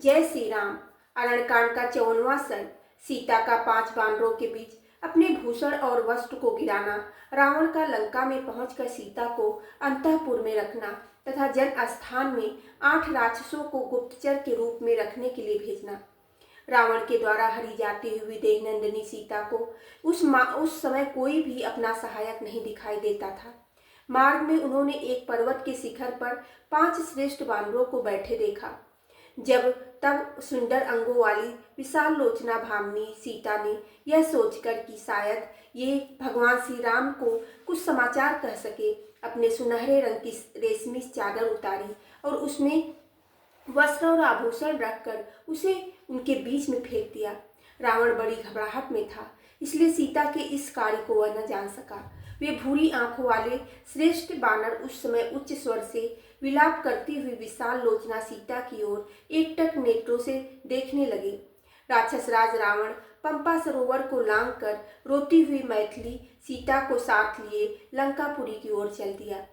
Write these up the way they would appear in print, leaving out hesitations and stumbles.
जय श्री राम। अरण्यकांड का 54वां सर्ग। सीता का 5 वानरों के बीच अपने भूषण और वस्त्र को गिराना, रावण का लंका में पहुंचकर सीता को अंतःपुर में रखना तथा जन स्थान में 8 राक्षसों को गुप्तचर के रूप में रखने के लिए भेजना। रावण के द्वारा हरी जाती हुई विदेह नंदिनी सीता को उस समय कोई भी अपना सहायक नहीं दिखाई देता था। मार्ग में उन्होंने एक पर्वत के शिखर पर 5 श्रेष्ठ वानरों को बैठे देखा। जब तब सुंदर अंगों वाली विशाल लोचना भामिनी सीता ने यह सोचकर कि शायद ये भगवान श्री राम को कुछ समाचार कह सके, अपने सुनहरे रंग की रेशमी चादर उतारी और उसमें वस्त्र और आभूषण रखकर उसे उनके बीच में फेंक दिया। रावण बड़ी घबराहट में था, इसलिए सीता के इस कार्य को वह न जान सका। वे भूरी आंखों वाले श्रेष्ठ बानर उस समय उच्च स्वर से विलाप करती हुई विशाल लोचना सीता की ओर एकटक नेत्रों से देखने लगे। राक्षस राज रावण पंपा सरोवर को लांघ कर रोती हुई मैथिली सीता को साथ लिए लंकापुरी की ओर चल दिया।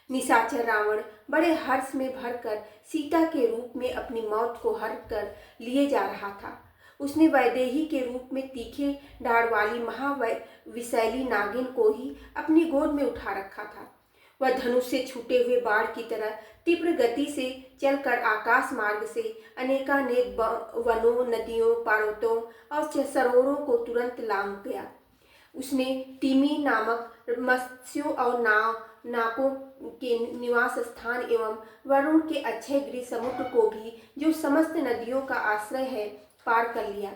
निशाचर रावण बड़े हर्ष में भरकर सीता के रूप में अपनी मौत को हर कर लिए जा रहा था। उसने वैदेही के रूप में तीखे डाढ़ वाली महाविषैली नागिन को ही अपनी गोद में उठा रखा था। वह धनुष से छूटे हुए बाण की तरह तीव्र गति से चलकर आकाश मार्ग से अनेकानेक वनों, नदियों, पर्वतों और सरोवरों को तुरंत लांघ गया। उसने तिमी नामक मत्स्यों और नाकों के निवास स्थान एवं वरुण के अक्षय गृह समुद्र को भी, जो समस्त नदियों का आश्रय है, पार कर लिया।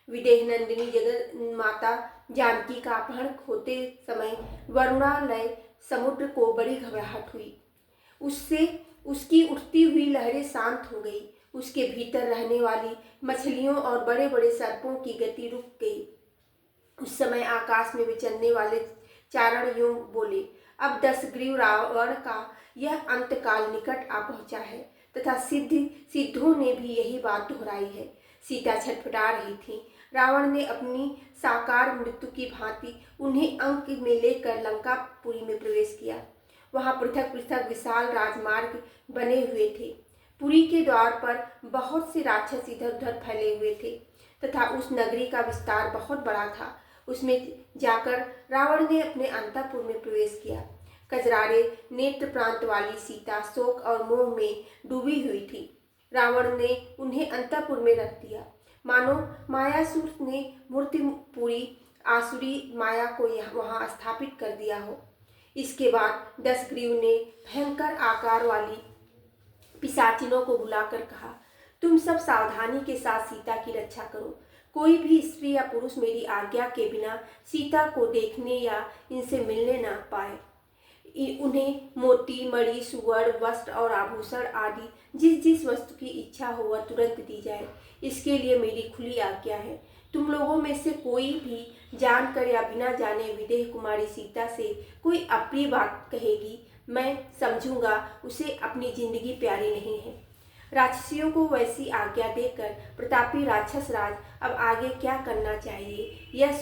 विदेह नंदिनी जगत माता जानकी का अपहरण होते समय वरुणालय समुद्र को बड़ी घबराहट हुई। उससे उसकी उठती हुई लहरें शांत हो गई। उसके भीतर रहने वाली मछलियों और बड़े बड़े सर्पों की गति रुक गई। उस समय आकाश में विचरने वाले चारण यूं बोले, अब 10 ग्रीव रावण का यह अंतकाल निकट आ पहुंचा है तथा सिद्धों ने भी यही बात दोहराई है। सीता छटपटा रही थी। रावण ने अपनी साकार मृत्यु की भांति उन्हें अंक में लेकर लंकापुरी में प्रवेश किया। वहां पृथक पृथक विशाल राजमार्ग बने हुए थे। पुरी के द्वार पर बहुत से राक्षस इधर उधर फैले हुए थे तथा उस नगरी का विस्तार बहुत बड़ा था। उसमें जाकर रावण ने अपने अंतःपुर में प्रवेश किया। कजरारे नेत्र प्रांत वाली सीता शोक और मोह में डूबी हुई थी। रावण ने उन्हें अंतःपुर में रख दिया, मानो मायासुर ने मूर्तिपुरी आसुरी माया को वहां स्थापित कर दिया हो। इसके बाद 10 ग्रीव ने भयंकर आकार वाली पिशाचिनों को बुलाकर कहा, तुम सब सावधानी के साथ सीता की रक्षा करो। कोई भी स्त्री या पुरुष मेरी आज्ञा के बिना सीता को देखने या इनसे मिलने न पाए। उन्हें मोती, मणि, सुवर्ण, वस्त्र और आभूषण आदि जिस जिस वस्तु की इच्छा हो वह तुरंत दी जाए। इसके लिए मेरी खुली आज्ञा है। तुम लोगों में से कोई भी जानकर या बिना जाने विदेह कुमारी सीता से कोई अप्रिय बात कहेगी, मैं समझूंगा उसे अपनी जिंदगी प्यारी नहीं है। राक्षसियों को वैसी आज्ञा देकर प्रतापी राक्षस राज अब आगे क्या करना चाहिए, यह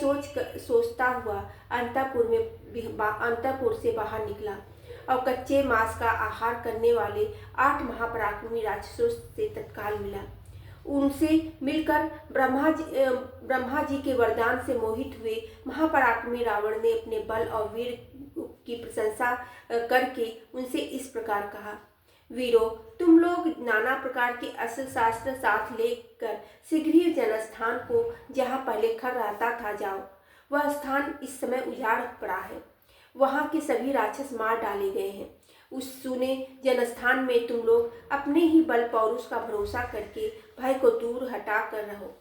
सोचता हुआ अंतःपुर से बाहर निकला और कच्चे मांस का आहार करने वाले 8 महापराक्रमी राक्षसों से तत्काल मिला। उनसे मिलकर ब्रह्मा जी के वरदान से मोहित हुए महापराक्रमी रावण ने अपने बल और वीर की प्रशंसा करके उनसे इस प्रकार कहा, वीरो, तुम लोग नाना प्रकार के अस्त्र शास्त्र साथ लेकर शीघ्र ही जनस्थान को जहाँ पहले खर रहता था जाओ। वह स्थान इस समय उजाड़ पड़ा है। वहाँ के सभी राक्षस मार डाले गए हैं। उस सुने जनस्थान में तुम लोग अपने ही बल पौरुष का भरोसा करके भय को दूर हटा कर रहो।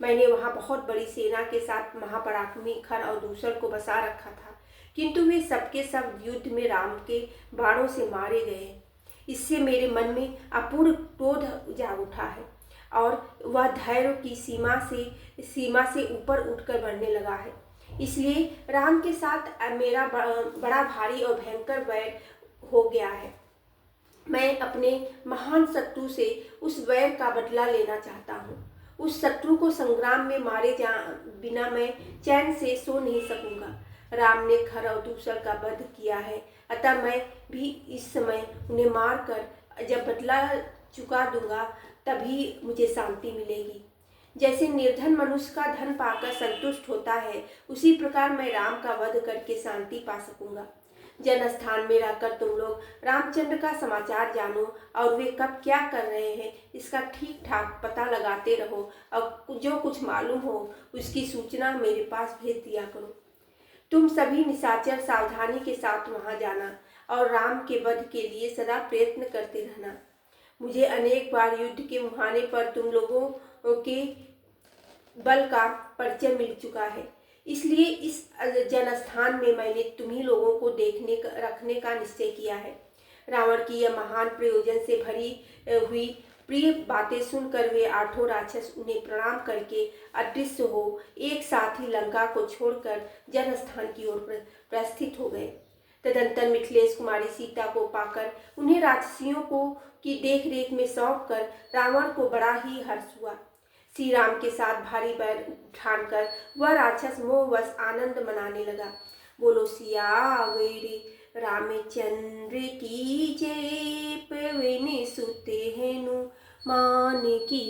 मैंने वहाँ बहुत बड़ी सेना के साथ महापराक्रमी खर और दूसर को बसा रखा था, किंतु वे सबके सब युद्ध में राम के बाणों से मारे गए हैं। इससे मेरे मन में अपूर्ण क्रोध जाग उठा है और वह धैर्य की सीमा से ऊपर उठकर बढ़ने लगा है। इसलिए राम के साथ मेरा बड़ा भारी और भयंकर वैर हो गया है। मैं अपने महान शत्रु से उस वैर का बदला लेना चाहता हूँ। उस शत्रु को संग्राम में मारे बिना मैं चैन से सो नहीं सकूंगा। राम ने खर और दूसर का वध किया है, अतः मैं भी इस समय उन्हें मारकर जब बदला चुका दूंगा तभी मुझे शांति मिलेगी। जैसे निर्धन मनुष्य का धन पाकर संतुष्ट होता है, उसी प्रकार मैं राम का वध करके शांति पा सकूंगा। जन स्थान में रहकर तुम लोग रामचंद्र का समाचार जानो और वे कब क्या कर रहे हैं इसका ठीक ठाक पता लगाते रहो, और जो कुछ मालूम हो उसकी सूचना मेरे पास भेज दिया करो। तुम सभी निशाचर सावधानी के साथ वहां जाना और राम के वध के लिए सदा प्रयत्न करते रहना। मुझे अनेक बार युद्ध के मुहाने पर तुम लोगों के बल का परिचय मिल चुका है, इसलिए इस जनस्थान में मैंने तुम्ही लोगों को रखने का निश्चय किया है। रावण की यह महान प्रयोजन से भरी हुई प्रिय बातें सुनकर वे आठों राक्षस उन्हें प्रणाम करके अदृश्य हो एक साथ ही लंका को छोड़कर जनस्थान की ओर प्रस्थित हो गए। तदंतर मिथिलेश कुमारी सीता को पाकर उन्हें राक्षसियों को की देखरेख में सौंपकर रावण को बड़ा ही हर्ष हुआ। श्री राम के साथ भारी बैर ठानकर वह राक्षस मोहवश आनंद मनाने लगा। बोलो सियावर रामचंद्र की जय, पवन सुत हनुमान की